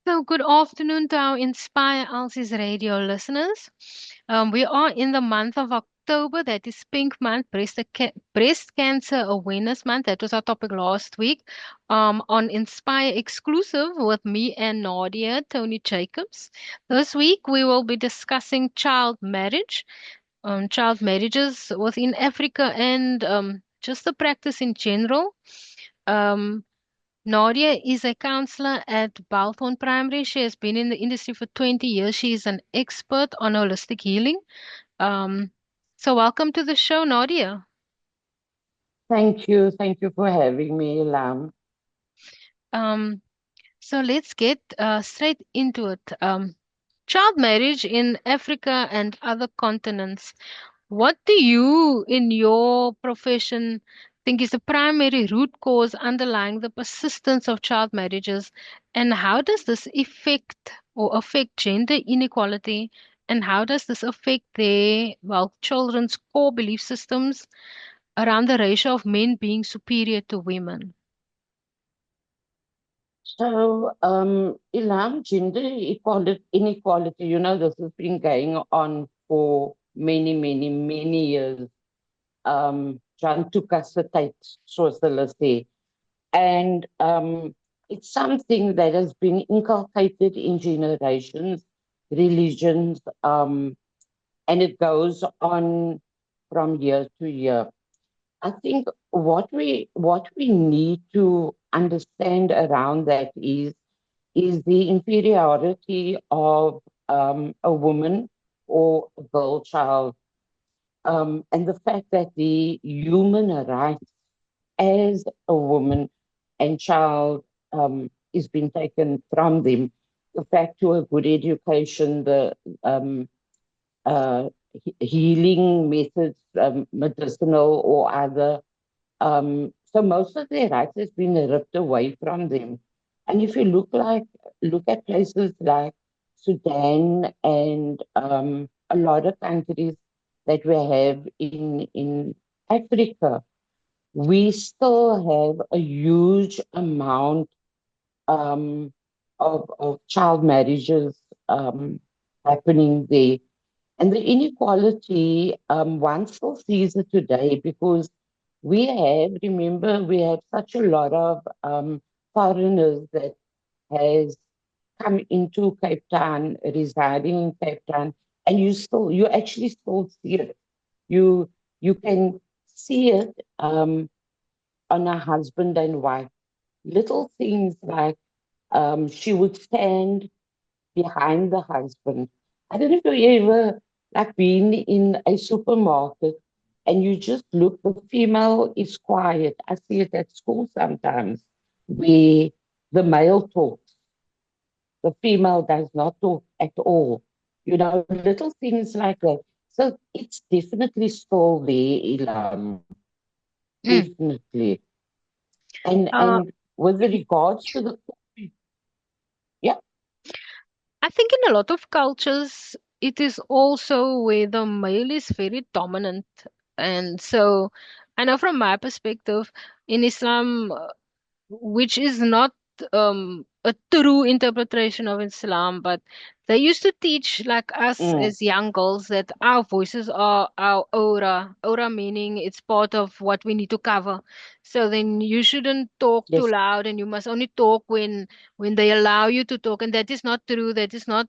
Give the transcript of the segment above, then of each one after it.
So, good afternoon to our Inspire Elsie's radio listeners. We are in the month of October, that is Pink Month, Breast Cancer Awareness Month. That was our topic last week on Inspire Exclusive with me and Nadia, Tony Jacobs. This week, we will be discussing child marriages within Africa and just the practice in general. Um, Nadia is a counselor at Balthorn Primary. She has been in the industry for 20 years. She is an expert on holistic healing. Um, so welcome to the show, Nadia. Thank you. Thank you for having me, Lam. Um, so let's get straight into it. Child marriage in Africa and other continents. What do you, in your profession, think is the primary root cause underlying the persistence of child marriages, and how does this affect gender inequality, and how does this affect children's core belief systems around the ratio of men being superior to women? Ilam, gender inequality, this has been going on for many, many, many years. Jan took us the tijd, soos hulle sê. And it's something that has been inculcated in generations, religions, and it goes on from year to year. I think what we need to understand around that is the inferiority of a woman or a girl child, and the fact that the human rights as a woman and child is being taken from them. The fact to a good education, the uh, healing methods, medicinal or other. So most of their rights has been ripped away from them. And if you look at places like Sudan and a lot of countries that we have in Africa, we still have a huge amount um, of child marriages happening there. And the inequality, one still sees it today because remember, we have such a lot of foreigners that has come into Cape Town, residing in Cape Town, and you actually still see it. You, you can see it on a husband and wife. Little things like she would stand behind the husband. I don't know if you ever like been in a supermarket and you just look, the female is quiet. I see it at school sometimes where the male talks, the female does not talk at all. Little things like that. So it's definitely still there, Ilam. Mm. Definitely. And Uh, with regards to the yeah, I think in a lot of cultures, it is also where the male is very dominant. And so, I know from my perspective, in Islam, which is not a true interpretation of Islam, but they used to teach like us mm, as young girls that our voices are our aura. Aura meaning it's part of what we need to cover. So then you shouldn't talk too yes, loud and you must only talk when they allow you to talk. And that is not true. That is not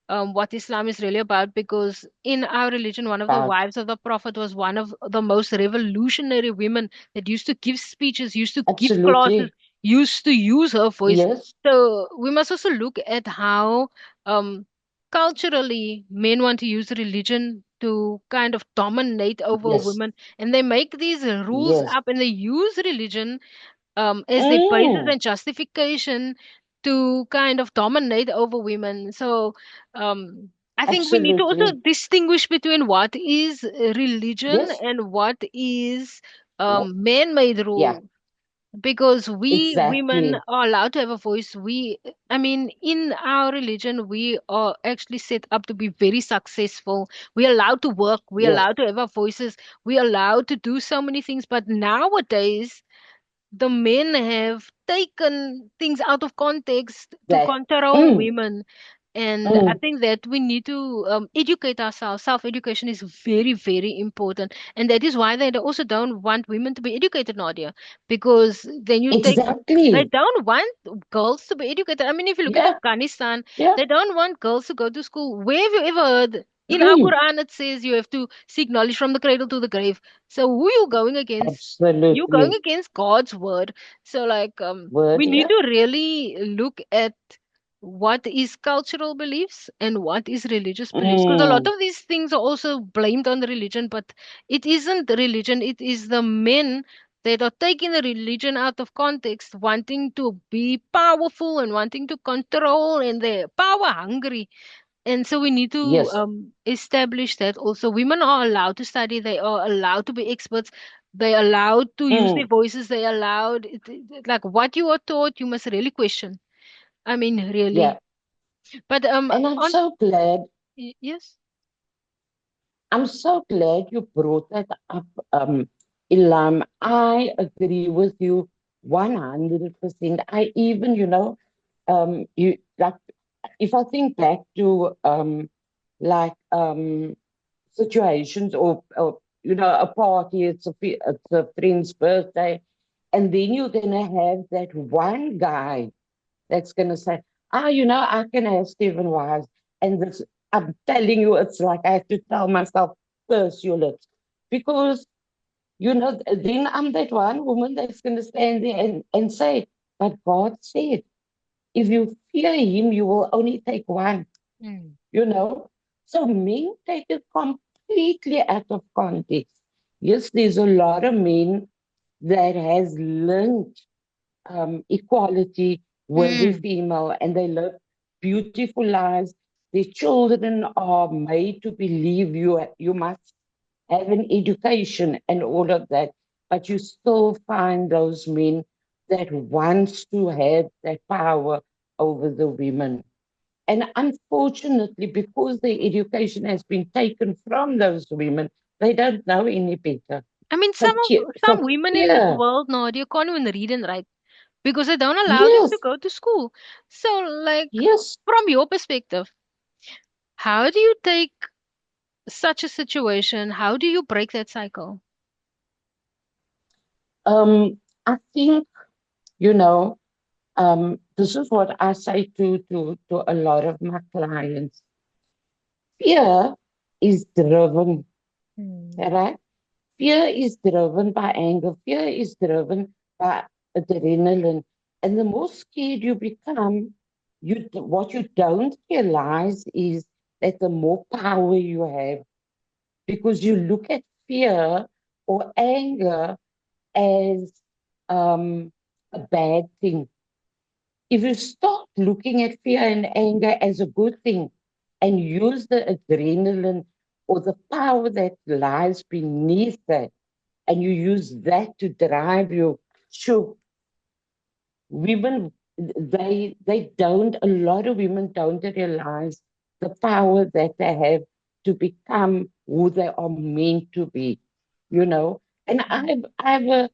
what Islam is really about, because in our religion, one of the about wives of the Prophet was one of the most revolutionary women that used to give speeches, used to give classes, absolutely. used to use her voice. Yes, So we must also look at how um, culturally men want to use religion to kind of dominate over yes, women, and they make these rules yes. up and they use religion as their basis Mm, and justification to kind of dominate over women. So I think we need to also absolutely. distinguish between what is religion Yes. and what is Wha- man-made Yeah, rule, because we women exactly. are allowed to have a voice. I mean, in our religion, we are actually set up to be very successful. We're allowed to work, we're Yes, allowed to have our voices, we're allowed to do so many things. But nowadays, the men have taken things out of context to That. control Mm, women. And I mm, think that we need to educate ourselves. Self-education is very, very important. And that is why they also don't want women to be educated, Nadia. Because then you take, they exactly. don't want girls to be educated. I mean, if you look at Yeah, Afghanistan, yeah. they don't want girls to go to school. Where have you ever heard? In our Mm, Quran, it says you have to seek knowledge from the cradle to the grave. So who you going against? You're going absolutely. against God's word. So like Word, we need yeah. to really look at what is cultural beliefs and what is religious beliefs, because a lot Mm, of these things are also blamed on the religion, but it isn't the religion, it is the men that are taking the religion out of context, wanting to be powerful and wanting to control, and they're power hungry. And so we need to yes. establish that also women are allowed to study, they are allowed to be experts, they're allowed to use their Mm, voices, they're allowed like what you are taught, you must really question. I mean, yeah. really. But And I'm on so glad. yes. I'm so glad you brought that up, Ilham. I agree with you 100%. I even, you like if I think back to like situations or a party, it's a friend's birthday, and then you're gonna have that one guy that's going to say, I can have Stephen Wise. And this, I'm telling you, it's like I have to tell myself, curse your lips. Because, then I'm that one woman that's going to stand there and say, but God said, if you fear him, you will only take one, Mm. you know? So men take it completely out of context. Yes, there's a lot of men that has learned equality with the Mm. female and they live beautiful lives. Their children are made to believe you must have an education and all of that, but you still find those men that wants to have that power over the women. And unfortunately, because their education has been taken from those women, they don't know any better. I mean, So, some so women in this fear, world now they can't even read and write because they don't allow them to yes, go to school. So, like, yes. from your perspective, how do you take such a situation? How do you break that cycle? I think, you know, this is what I say to a lot of my clients. Fear is driven, Mm. right? Fear is driven by anger. Fear is driven by adrenaline. And the more scared you become, what you don't realize is that the more power you have, because you look at fear or anger as a bad thing. If you start looking at fear and anger as a good thing and use the adrenaline or the power that lies beneath that, and you use that to drive you, sure, women, they don't, a lot of women don't realize the power that they have to become who they are meant to be, you know. And Mm. I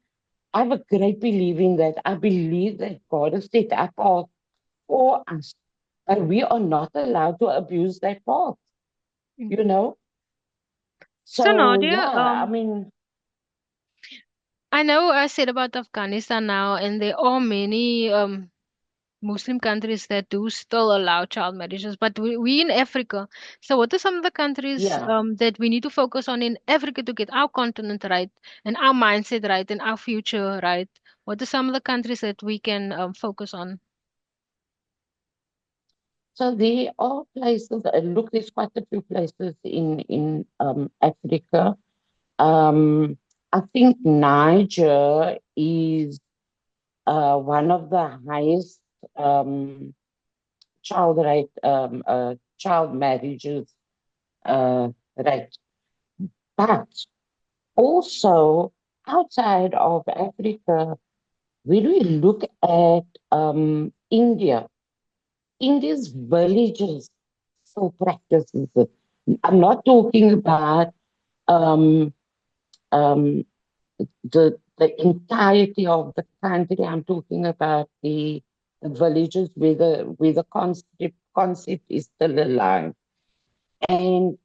have a great belief in that. I believe that God has set up for us. But we are not allowed to abuse that path, Mm. you know? So, So, Nadia, yeah, I mean, I know I said about Afghanistan now, and there are many Muslim countries that do still allow child marriages, but we in Africa. So, what are some of the countries yeah. that we need to focus on in Africa to get our continent right and our mindset right and our future right? What are some of the countries that we can focus on? So there are places, look, there's quite a few places in Africa. Um, I think Niger is one of the highest um, child marriages rate. But also outside of Africa, when we look at India, India's villages still practices it. I'm not talking about um, um, the the entirety of the country. I'm talking about the villages where the concept is still alive. And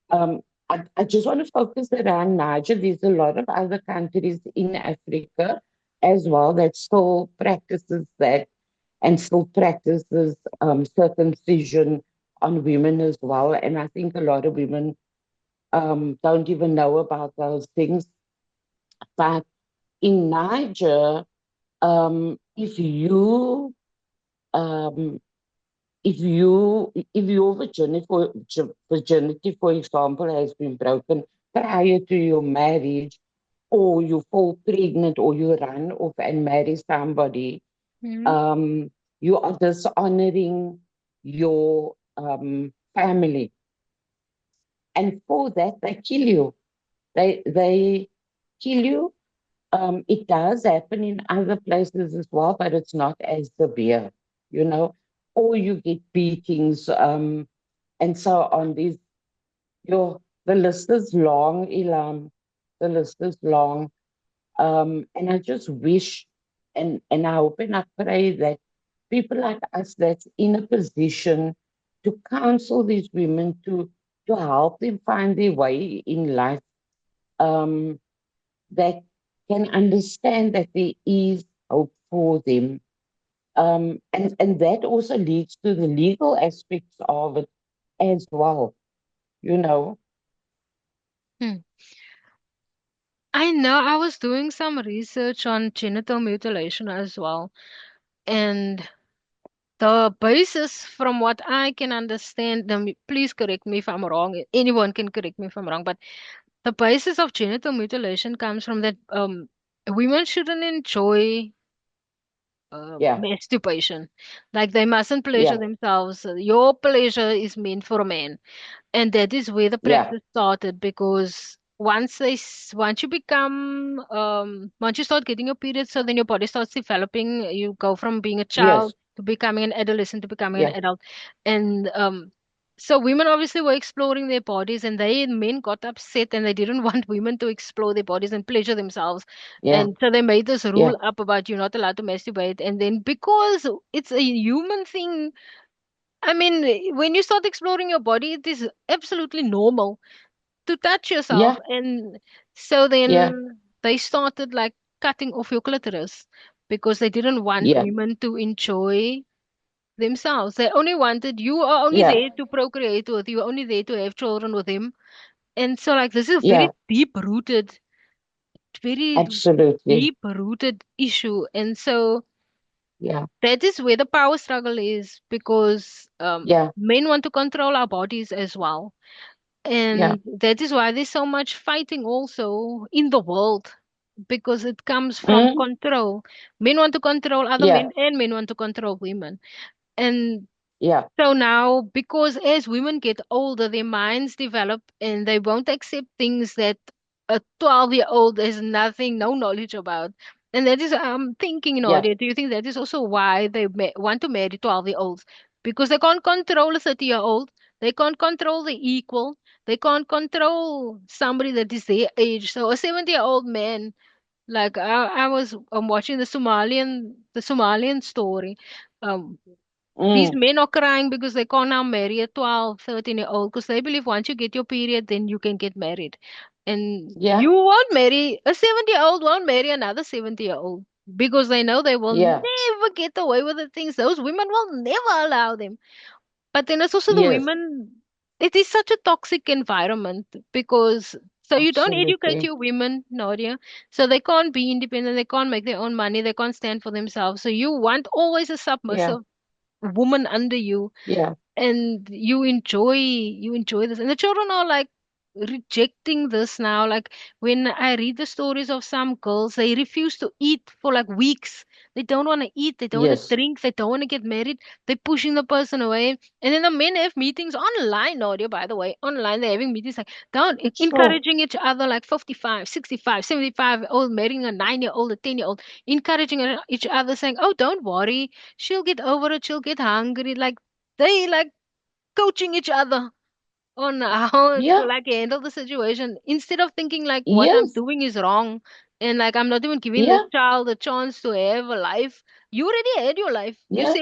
I just want to focus around Niger. There's a lot of other countries in Africa as well that still practices that and still practices circumcision on women as well. And I think a lot of women don't even know about those things. But in Niger, if you um, if your virginity, for example, has been broken prior to your marriage, or you fall pregnant, or you run off and marry somebody, Hmm. um, you are dishonoring your family, and for that they kill you. They kill you. It does happen in other places as well, but it's not as severe, you know. Or you get beatings, and so on. The list is long, Ilam. The list is long. And I just wish, and I hope and I pray that people like us that's in a position to counsel these women to help them find their way in life, um, that can understand that there is hope for them. And that also leads to the legal aspects of it as well, you know. Hmm. I know I was doing some research on genital mutilation as well. And the basis, from what I can understand, please correct me if I'm wrong. Anyone can correct me if I'm wrong, but the basis of genital mutilation comes from that women shouldn't enjoy Yeah, masturbation. Like they mustn't pleasure yeah, themselves. Your pleasure is meant for a man. And that is where the yeah, practice started because once you become once you start getting your period, so then your body starts developing. You go from being a child yes, to becoming an adolescent to becoming an yeah, adult. And so women obviously were exploring their bodies, and men got upset and they didn't want women to explore their bodies and pleasure themselves. yeah, And so they made this yeah, rule up about you're not allowed to masturbate. And then because it's a human thing, I mean, when you start exploring your body, it is absolutely normal to touch yourself. yeah, And so yeah, then they started like cutting off your clitoris because they didn't want yeah, women to enjoy themselves. They only wanted, you are only yeah, there to procreate with, you are only there to have children with him. And so, like, this is a yeah, very very absolutely. deep rooted issue. And so, Yeah, that is where the power struggle is because yeah, men want to control our bodies as well. yeah, And that is why there's so much fighting also in the world because it comes from mm, control. Men want to control other yeah, men and men want to control women. And yeah, so now, because as women get older, their minds develop and they won't accept things that a 12-year-old has nothing, no knowledge about. And that is, I'm thinking, yeah, Nadia, do you think that is also why they want to marry 12-year-olds? Because they can't control a 30-year-old. They can't control the equal. They can't control somebody that is their age. So a 70-year-old man, like I was watching the Somalian story. Um, these mm, men are crying because they can't now marry a 12, 13-year-old because they believe once you get your period, then you can get married. And yeah, you won't marry, a 70-year-old won't marry another 70-year-old because they know they will yeah, never get away with the things. Those women will never allow them. But then it's also the yes, women, it is such a toxic environment because so you don't educate absolutely. your women, Nadia. So they can't be independent, they can't make their own money, they can't stand for themselves. So you want always a Yeah, submissive woman under you yeah, and you enjoy this and the children are like rejecting this now. Like when I read the stories of some girls, they refuse to eat for like weeks. They don't want to eat, they don't want to yes, drink, they don't want to get married. They're pushing the person away. And then the men have meetings online, audio, by the way, online. They're having meetings like down sure, encouraging each other, like 55, 65, 75-year-old marrying a 9-year-old, a 10-year-old, encouraging each other, saying, oh, don't worry, she'll get over it, she'll get hungry. Like they like coaching each other on how to yeah, like handle the situation instead of thinking like what I'm yes, doing is wrong. And like, I'm not even giving this Yeah, child a chance to have a life. You already had your life. yeah.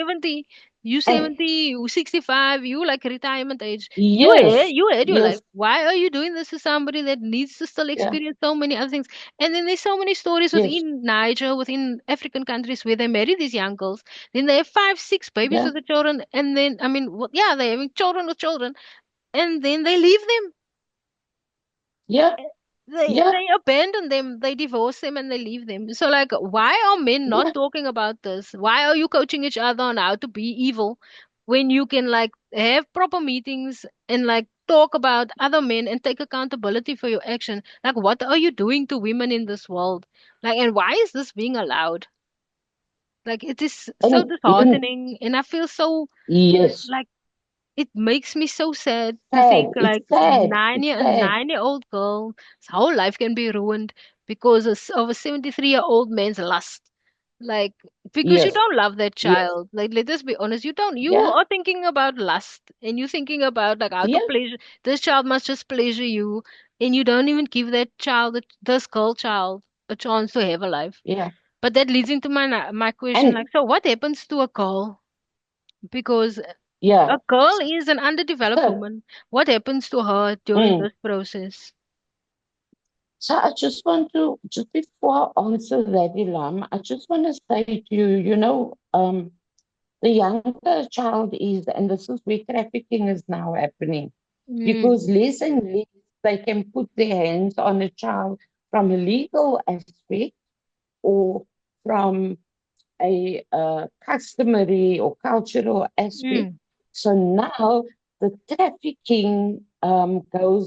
You And 70, you 65, you like retirement age. yes, You had your life. yes, Why are you doing this to somebody that needs to still yeah, experience so many other things? And then there's so many stories yes, within Niger, within African countries where they marry these young girls. Then they have five, six babies yeah, with the children. And then, I mean, yeah, they're having children with children. And then they leave them. yeah, yeah, They abandon them, they divorce them, and they leave them. So like, why are men not yeah. talking about this? Why are you coaching each other on how to be evil when you can like have proper meetings and like talk about other men and take accountability for your action? Like, what are you doing to women in this world? Like, and why is this being allowed? Like, it is so And even, disheartening, and I feel so yes, like, it makes me so sad to sad. think It's like sad. It's a sad. 9 year old girl's whole life can be ruined because of a 73-year-old man's lust. Like, because you Yes, don't love that yes, child. Like, let us be honest, you don't. You yeah, are thinking about lust and you're thinking about like how to yeah, pleasure. This child must just pleasure you, and you don't even give that child, this girl child, a chance to have a life. yeah. But that leads into my question, And like, so what happens to a girl? Because yeah, a girl is an underdeveloped woman. What happens to her during mm. this process? So I just want to, just before I answer that, Ilam, I just want to say to you, the younger child is, and this is where trafficking is now happening, because Mm, less and less they can put their hands on a child from a legal aspect or from a customary or cultural aspect. mm, So now the trafficking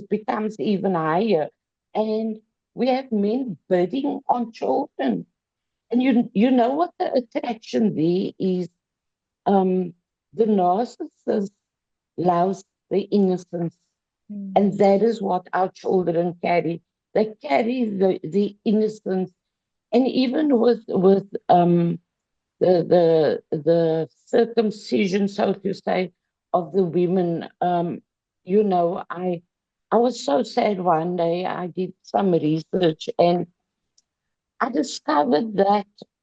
becomes even higher, and we have men bidding on children. And you know what the attraction there is? Um, the narcissist loves the innocence, and mm, that is what our children carry. They carry the innocence, and even with the circumcision, so to say, of the women. I was so sad one day. I did some research and I discovered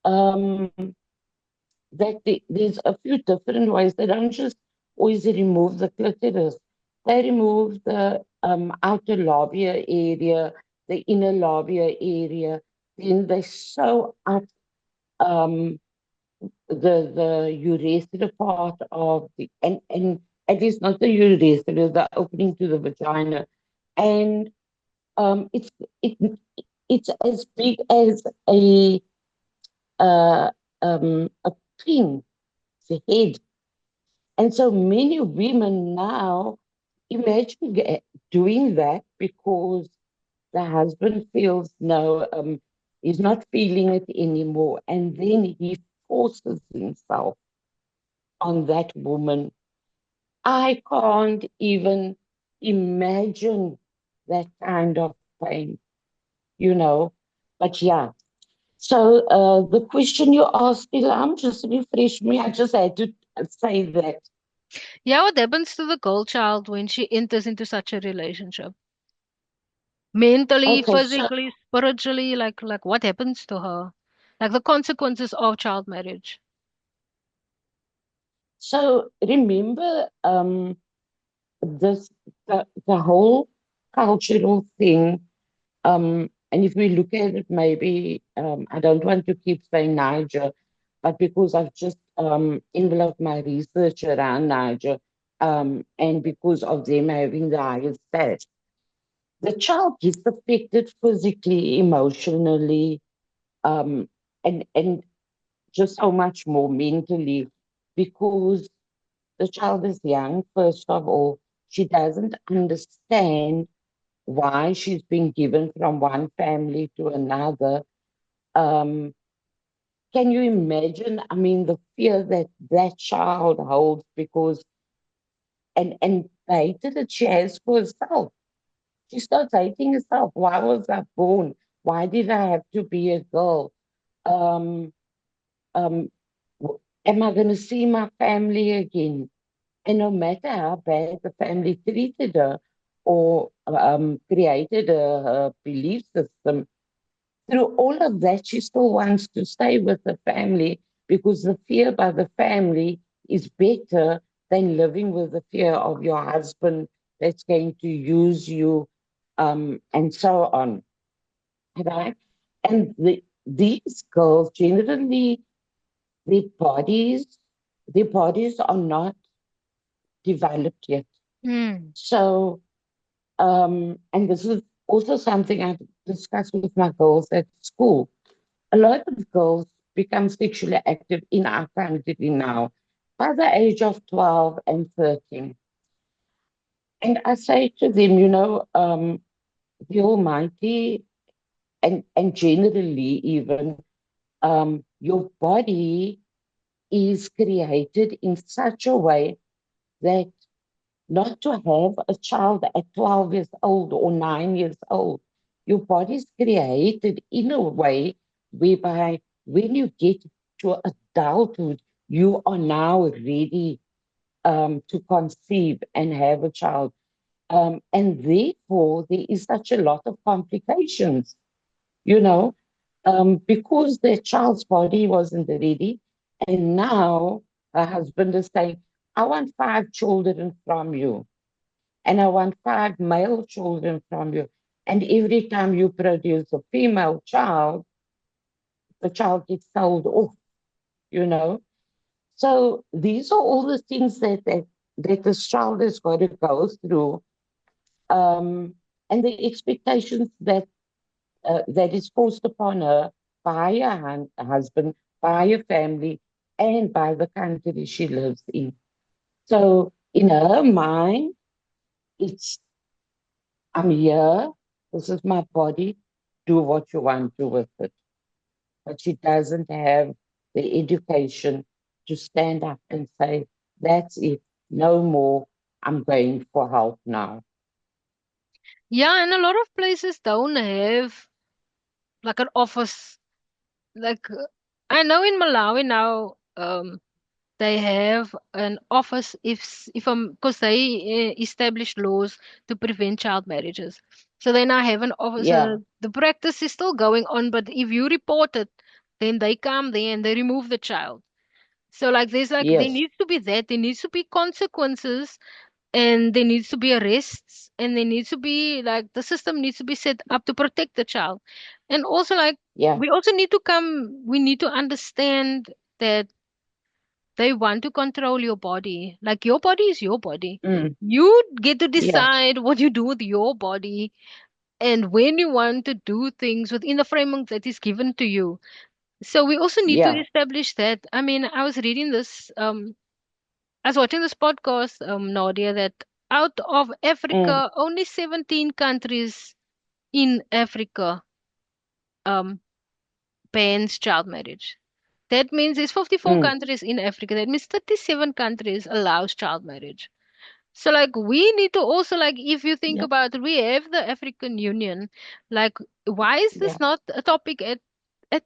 um, there's a few different ways. They don't just always remove the clitoris. They remove the outer labia area, the inner labia area. Then they sew up um, the urethra part of the and at least not the urethra, the opening to the vagina, and it's it it's as big as uh, a pin, the head, and so many women now imagine doing that because the husband feels no, he's not feeling it anymore, and then he forces himself on that woman. I can't even imagine that kind of pain, you know. But yeah. So the question you asked, Ilam, just refresh me. I just had to say that. yeah, what happens to the girl child when she enters into such a relationship? Mentally, Okay, so physically, spiritually, like what happens to her? Like the consequences of child marriage. so remember this the whole cultural thing. And if we look at it, maybe I don't want to keep saying Niger, but because I've just enveloped my research around Niger, and because of them having the highest stats, the child is affected physically, emotionally, um, and just so much more mentally, because the child is young. First of all, she doesn't understand why she's been given from one family to another. Um, can you imagine? I mean, the fear that that child holds because, and the hatred that she has for herself. She starts hating herself. Why was I born? Why did I have to be a girl? Um, um, am I going to see my family again? And no matter how bad the family treated her or created a belief system, through all of that, she still wants to stay with the family because the fear by the family is better than living with the fear of your husband that's going to use you, and so on, right? And these girls generally, their bodies, their bodies are not developed yet. Hmm. So, and this is also something I've discussed with my girls at school. A lot of girls become sexually active in our country now by the age of 12 and 13. And I say to them, the Almighty, and generally even, your body is created in such a way that not to have a child at 12 years old or 9 years old. Your body's created in a way whereby when you get to adulthood, you are now ready, to conceive and have a child. And therefore, there is such a lot of complications, you know, because the child's body wasn't ready. And now her husband is saying, I want 5 children from you, and I want 5 male children from you. And every time you produce a female child, the child gets sold off, you know. So these are all the things that this child has got to go through, and the expectations that is forced upon her by her husband, by her family, and by the country she lives in. So in her mind, it's, I'm here, this is my body, do what you want to with it. But she doesn't have the education to stand up and say, that's it, no more, I'm going for help now. Yeah, and a lot of places don't have like an office. Like I know in Malawi now, they have an office if because they establish laws to prevent child marriages. So they now have an office. Yeah, The practice is still going on, but if you report it, then they come there and they remove the child. So there yes, needs to be that. There needs to be consequences and there needs to be arrests and there needs to be like the system needs to be set up to protect the child. And also yeah, we also need to we need to understand that they want to control your body. Like your body is your body. mm, You get to yeah, decide what you do with your body and when you want to do things within the framework that is given to you. So we also need to yeah, establish that. I mean, I was reading this, I was watching this podcast, Nadia, that out of mm, Africa, only 17 countries in Africa um bans child marriage. That means there's 54 mm, countries in Africa. That means 37 countries allows child marriage. So we need to also if you think yeah, about it, we have the African Union. Like why is yeah, this not a topic at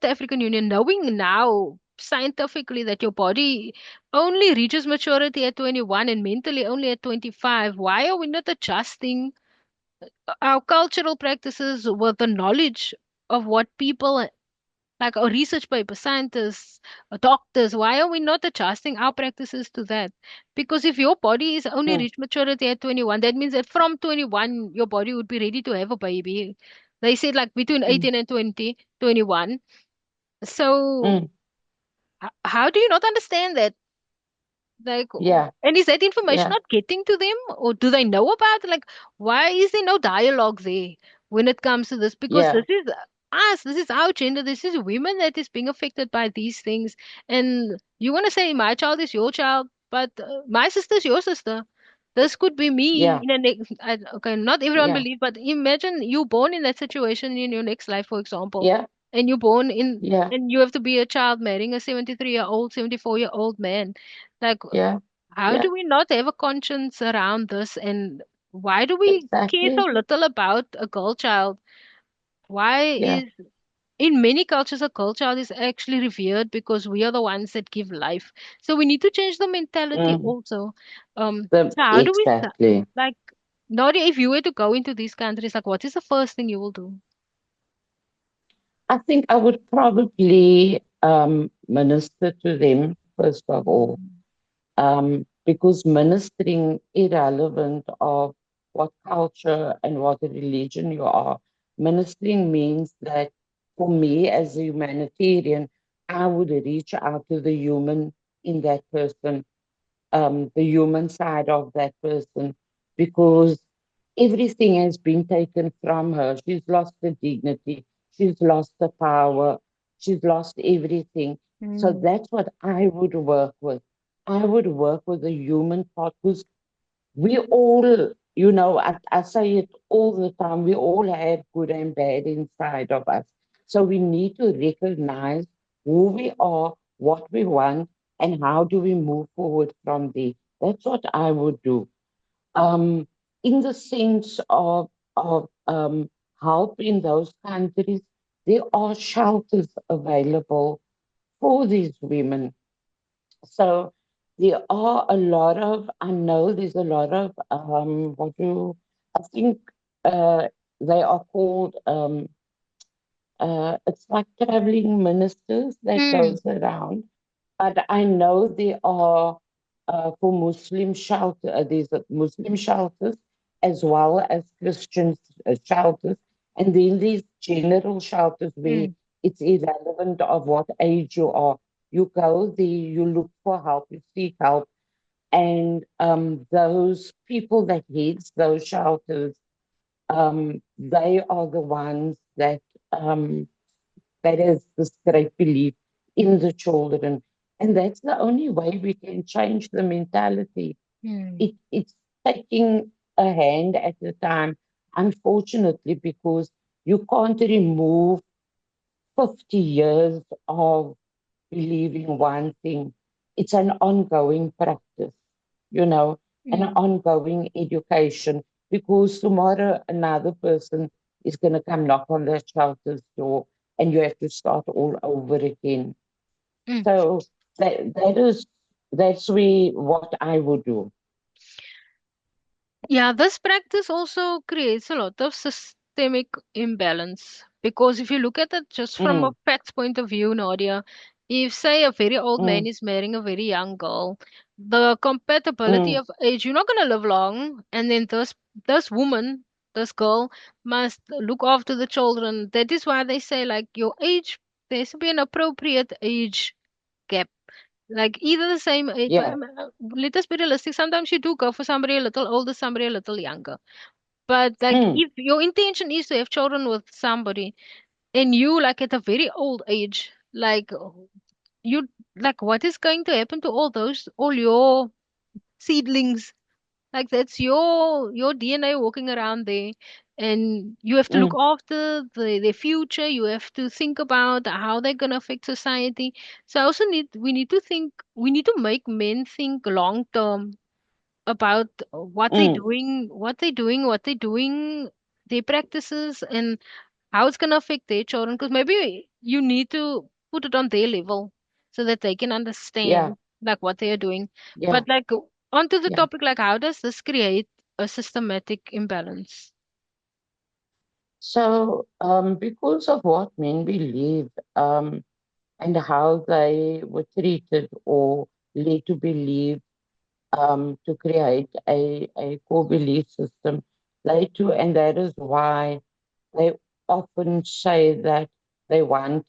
the African Union, knowing now scientifically that your body only reaches maturity at 21 and mentally only at 25? Why are we not adjusting our cultural practices with the knowledge of what people like our research paper, scientists, doctors, why are we not adjusting our practices to that? Because if your body is only mm, reached maturity at 21, that means that from 21, your body would be ready to have a baby. They said between mm, 18 and 20, 21. So mm, how do you not understand that? Like, yeah, and is that information yeah, not getting to them, or do they know about it? Like, why is there no dialogue there when it comes to this? Because yeah, this is us, this is our gender, this is women that is being affected by these things. And you want to say my child is your child, but my sister is your sister. This could be me yeah, in a next. Okay, not everyone yeah, believes, but imagine you born in that situation in your next life, for example, yeah, and you born in, yeah, and you have to be a child marrying a 73-year-old, 74-year-old man. Like, yeah, how yeah, do we not have a conscience around this? And why do we care so exactly. little about a girl child? Why Yeah, is in many cultures a girl child is actually revered because we are the ones that give life. So we need to change the mentality mm, also. So how do we exactly. like Nadia, if you were to go into these countries, like what is the first thing you will do? I think I would probably minister to them first of all, Mm. because ministering irrelevant of what culture and what religion you are. Ministering means that for me as a humanitarian, I would reach out to the human in that person, the human side of that person, because everything has been taken from her. She's lost the dignity, she's lost the power, she's lost everything. So Mm. that's what I would work with. I would work with the human part because we all, I say it all the time, we all have good and bad inside of us. So we need to recognize who we are, what we want, and how do we move forward from there. That's what I would do. Um, in the sense of help in those countries, there are shelters available for these women. So there are a lot of, I know there's a lot of, I think uh, they are called, it's like traveling ministers that Mm. goes around. But I know there are for Muslim shelter, there's Muslim shelters as well as Christian shelters, and then there's general shelters where Mm. it's irrelevant of what age you are. You go there, you look for help, you seek help, and those people that heads those shelters, they are the ones um, that has this great belief in the children. And that's the only way we can change the mentality. Mm. It's taking a hand at a time, unfortunately, because you can't remove 50 years of believing one thing. It's an ongoing practice, you know, an Mm. ongoing education, because tomorrow another person is going to come knock on that shelter's door and you have to start all over again. Mm. So that's what I would do. Yeah, this practice also creates a lot of systemic imbalance because if you look at it just from a Mm, facts point of view, Nadia, if say a very old man mm, is marrying a very young girl, the compatibility mm, of age, you're not gonna live long, and then this woman, this girl must look after the children. That is why they say like your age, there should be an appropriate age gap. Like either the same age, but yeah. let us be realistic. Sometimes you do go for somebody a little older, somebody a little younger. But like Mm, if your intention is to have children with somebody and you like at a very old age, like you like what is going to happen to all your seedlings? Like that's your DNA walking around there, and you have to look mm, after their future. You have to think about how they're gonna affect society. So I also we need to make men think long term about mm, what they're doing, their practices, and how it's gonna affect their children. Because maybe you need to put it on their level so that they can yeah, understand like what they are doing. yeah, But like onto the yeah. topic, like how does this create a systematic imbalance? So, because of what men believe, and how they were treated or led to believe, to create a core belief system, and that is why they often say that they want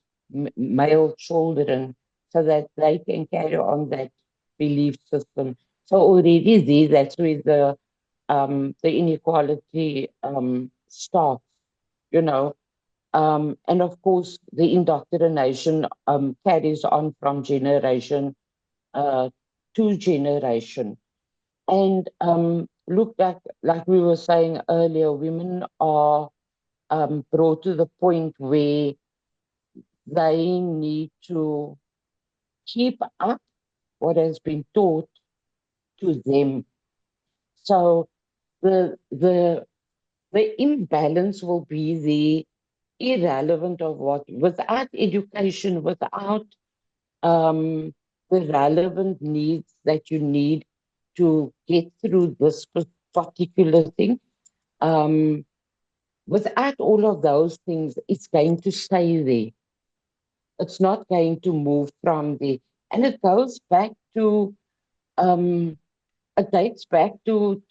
male children so that they can carry on that belief system. So already there, that's where the inequality starts, you know. And of course, the indoctrination carries on from generation uh, to generation. And look back, like we were saying earlier, women are brought to the point where they need to keep up what has been taught to them. So the the the imbalance will be the irrelevant of what without education, without um, the relevant needs that you need to get through this particular thing. Um, without all of those things, it's going to stay there. It's not going to move from there. And it goes back to, um, it dates back to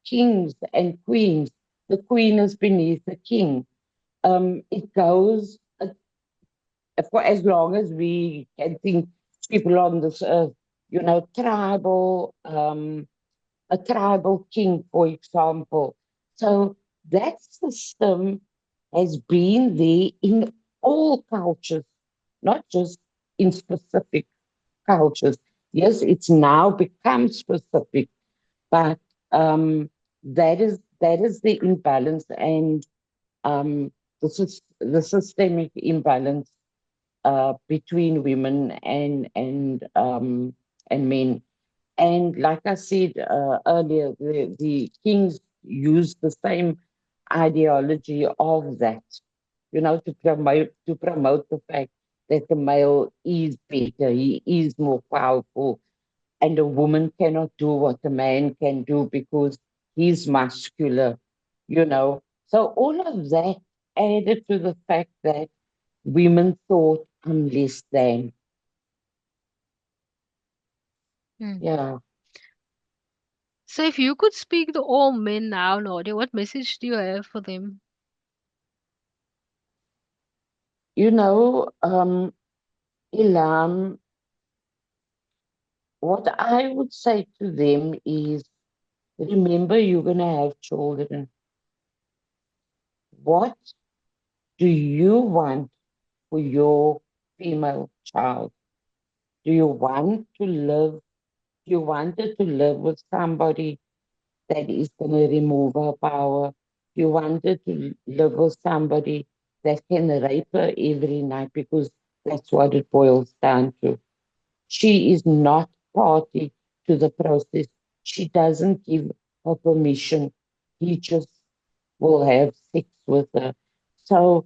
kings and queens. The queen is beneath the king. It goes for as long as we can think people on this earth, tribal, a tribal king, for example. So that system has been there in all cultures, not just in specific cultures. Yes, it's now become specific, but that is the imbalance and the systemic imbalance between women and men. And like I said earlier, the kings used the same ideology of that, to promote the fact that the male is better, he is more powerful, and a woman cannot do what a man can do because he's muscular, you know. So all of that added to the fact that women thought I'm less than. Mm. Yeah. So if you could speak to all men now, Nadia, what message do you have for them? Ilam, what I would say to them is remember, you're going to have children. What do you want for your female child? Do you want to live? Do you want her to live with somebody that is going to remove her power? Do you want her to live with somebody that can rape her every night? Because that's what it boils down to. She is not party to the process. She doesn't give her permission. He just will have sex with her. So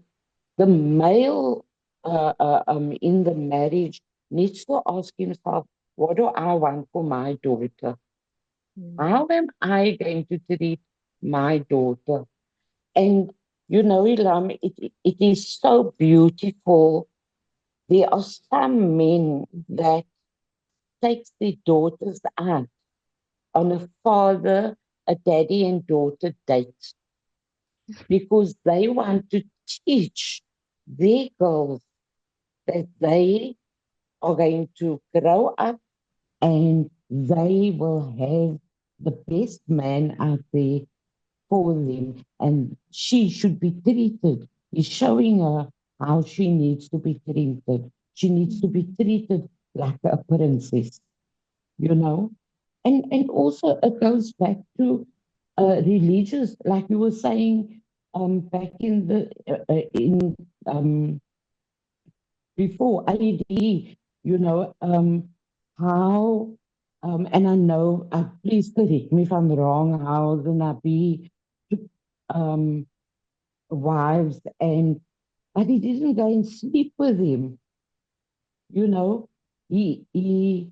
the male in the marriage needs to ask himself, what do I want for my daughter? Mm. How am I going to treat my daughter? And Ilam, it is so beautiful. There are some men that takes their daughters out on a father, a daddy and daughter date because they want to teach their girls that they are going to grow up and they will have the best man out there for them, and she should be treated. He's showing her how she needs to be treated. She needs to be Mm. treated like a princess, you know. And also it goes back to religious, like you were saying, back in the in before IED, how, and I know, please correct me if I'm wrong, how the Nabi took um, wives, but he didn't go and sleep with him, you know. And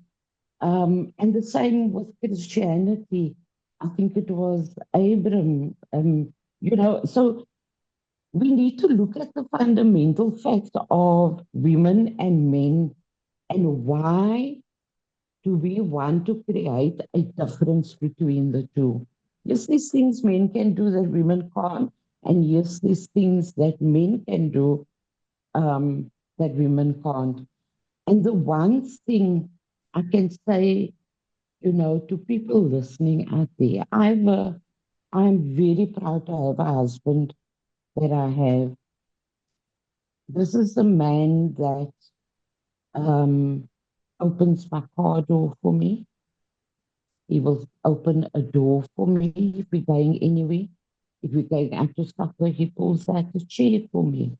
the same with Christianity. I think it was Abram, so we need to look at the fundamental facts of women and men and why do we want to create a difference between the two? Yes, these things men can do that women can't, and yes, these things that men can do that women can't. And the one thing I can say, to people listening out there, I'm very proud to have a husband that I have. This is a man that um, opens my car door for me. He will open a door for me if we're going anywhere. If we're going out to supper, he pulls out a chair for me.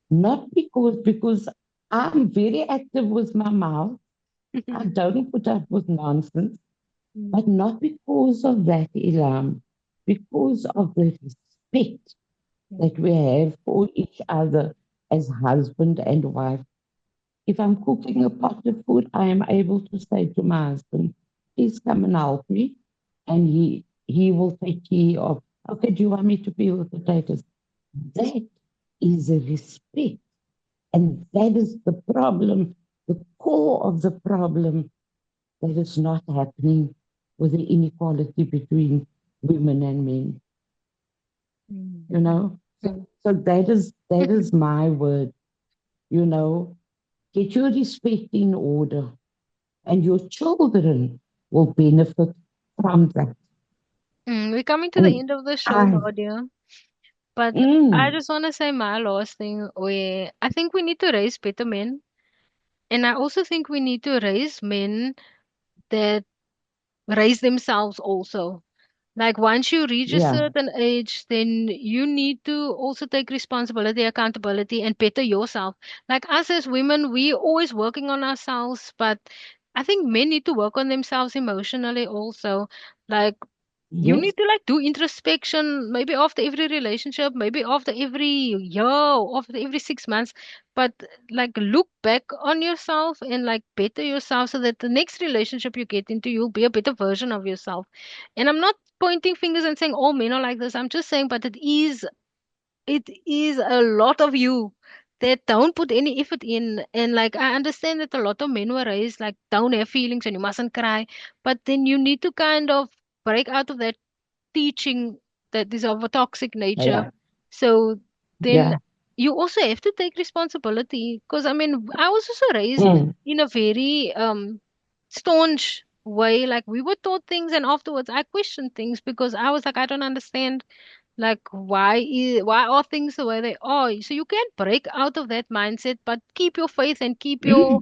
Not because I'm very active with my mouth. I don't put up with nonsense, but Mm. not because of that, Ilam, because of the respect that we have for each other as husband and wife. If I'm cooking a pot of food, I am able to say to my husband, please come and help me. And he will take care of, okay, do you want me to peel the potatoes? That is a respect. And that is the problem, the core of the problem that is not happening with the inequality between women and men, Mm, you mm, know? So, mm. so that is my word, you know. Get your respect in order, and your children will benefit from that. We're coming to the And end of the show, I, Nadia. But I mm, just want to say my last thing where I think we need to raise better men. And I also think we need to raise men that raise themselves also. Like once you reach a yeah, certain age, then you need to also take responsibility, accountability, and better yourself. Like us as women, we always working on ourselves, but I think men need to work on themselves emotionally also. Like you yes, need to like do introspection, maybe after every relationship, maybe after every year, after every 6 months, but like look back on yourself and like better yourself so that the next relationship you get into, you'll be a better version of yourself. And I'm not pointing fingers and saying all men are like this. I'm just saying, but it is a lot of you that don't put any effort in. And like I understand that a lot of men were raised like don't have feelings and you mustn't cry. But then you need to kind of break out of that teaching that is of a toxic nature. yeah, So then yeah, you also have to take responsibility. Because I mean, I was also raised mm, in a very staunch way. Like we were taught things, and afterwards I questioned things because I was like, I don't understand. Like why are things the way they are? So you can't break out of that mindset, but keep your faith and keep mm,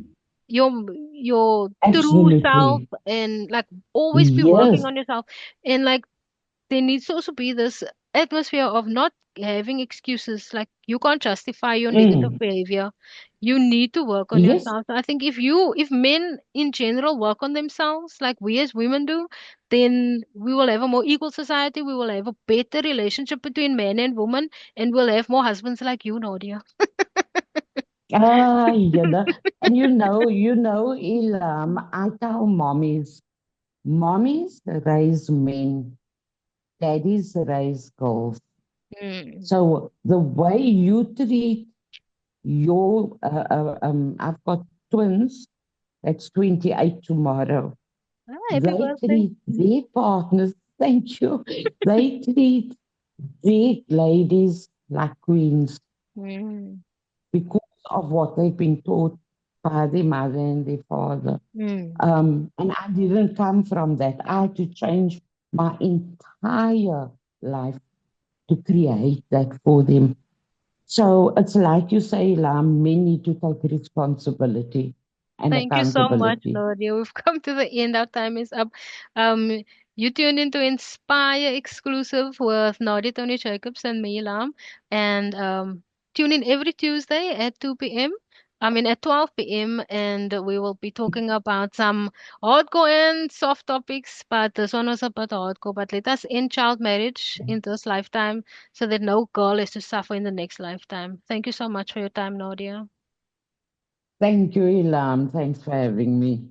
your your true self absolutely. and like always be working Yes, on yourself. And like there needs to also be this atmosphere of not having excuses. Like you can't justify your negative mm, behavior. You need to work on yes, yourself. So I think if men in general work on themselves, like we as women do, then we will have a more equal society. We will have a better relationship between men and women, and we'll have more husbands like you, Nadia. and I tell mommies raise men, daddies raise girls. Mm. So the way you treat I've got twins, that's 28 tomorrow. Ah, happy They birthday. treat their partners, thank you, they treat their ladies like queens Mm. because of what they've been taught by their mother and their father. Mm. And I didn't come from that. I had to change my entire life to create that for them. So it's like you say, Lam, men need to take responsibility and Thank you so much, accountability. Nadia. We've come to the end. Our time is up. Um, you tuned into Inspire exclusive with Nadia Tony Jacobs and me, Lam. And tune in every Tuesday at 2 p.m. I mean, at 12 p.m. And we will be talking about some hardcore and soft topics. But this one was about hardcore. But let us end child marriage in this lifetime so that no girl has to suffer in the next lifetime. Thank you so much for your time, Nadia. Thank you, Ilam. Thanks for having me.